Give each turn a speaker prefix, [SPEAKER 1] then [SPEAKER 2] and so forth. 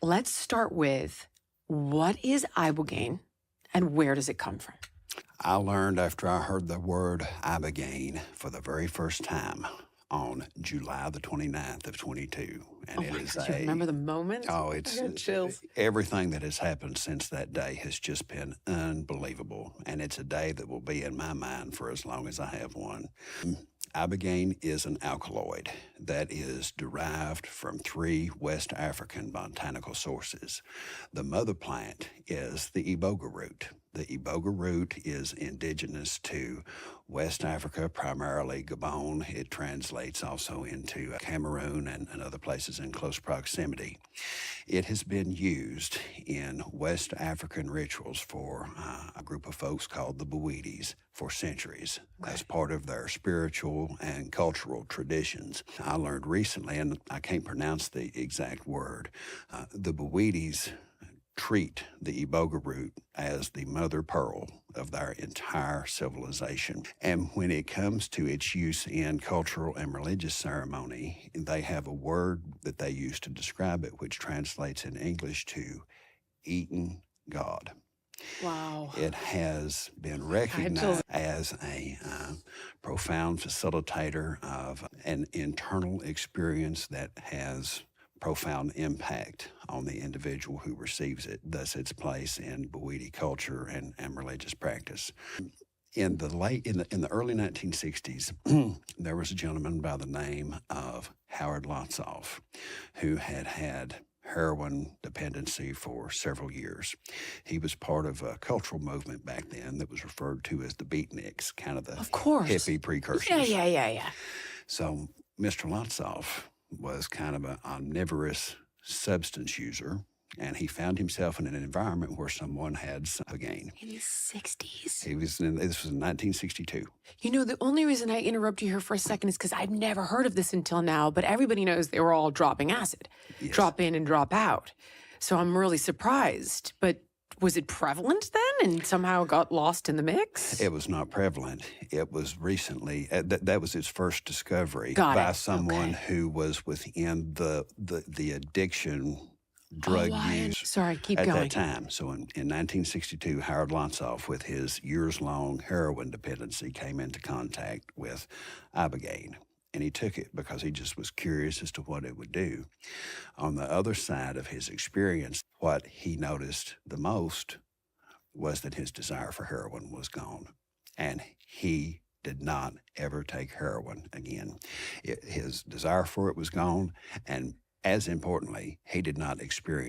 [SPEAKER 1] let's start with, what is Ibogaine and where does it come from?
[SPEAKER 2] I learned after I heard the word Ibogaine for the very first time on July the 29th of 22. And
[SPEAKER 1] Oh
[SPEAKER 2] it
[SPEAKER 1] my
[SPEAKER 2] is
[SPEAKER 1] God, you remember the moment?
[SPEAKER 2] oh,
[SPEAKER 1] I got chills.
[SPEAKER 2] everything that has happened since that day has just been unbelievable. And it's a day that will be in my mind for as long as I have one. Ibogaine is an alkaloid that is derived from three West African botanical sources. The mother plant is the Iboga root. The Iboga root is indigenous to West Africa, primarily Gabon. It translates also into Cameroon and other places in close proximity. It has been used in West African rituals for a group of folks called the Bawidis for centuries as part of their spiritual and cultural traditions. I learned recently, and I can't pronounce the exact word, the Bawidis treat the Iboga root as the mother pearl of their entire civilization. And when it comes to its use in cultural and religious ceremony, they have a word that they use to describe it, which translates in English to eaten God.
[SPEAKER 1] Wow.
[SPEAKER 2] It has been recognized as a profound facilitator of an internal experience that has profound impact on the individual who receives it, thus its place in Bawidi culture and religious practice. In the early 1960s, there was a gentleman by the name of Howard Lotsof who had heroin dependency for several years. He was part of a cultural movement back then that was referred to as the beatniks, kind of the hippie precursors.
[SPEAKER 1] Yeah.
[SPEAKER 2] So Mr. Lotsof was kind of an omnivorous substance user, and he found himself in an environment where someone had Ibogaine.
[SPEAKER 1] In his 60s?
[SPEAKER 2] This was in 1962.
[SPEAKER 1] You know, the only reason I interrupt you here for a second is because I've never heard of this until now, but everybody knows they were all dropping acid.
[SPEAKER 2] Yes.
[SPEAKER 1] Drop in and drop out. So I'm really surprised. But was it prevalent then and somehow got lost in the mix?
[SPEAKER 2] It was not prevalent. It was recently, that was its first discovery
[SPEAKER 1] Got
[SPEAKER 2] by
[SPEAKER 1] it.
[SPEAKER 2] someone
[SPEAKER 1] Okay.
[SPEAKER 2] who was within the addiction drug use
[SPEAKER 1] Sorry, keep
[SPEAKER 2] at
[SPEAKER 1] going.
[SPEAKER 2] that time. So in 1962, Howard Lotsof, with his years-long heroin dependency, came into contact with Ibogaine. And he took it because he just was curious as to what it would do. On the other side of his experience, what he noticed the most was that his desire for heroin was gone. And he did not ever take heroin again. His desire for it was gone, and as importantly, he did not experience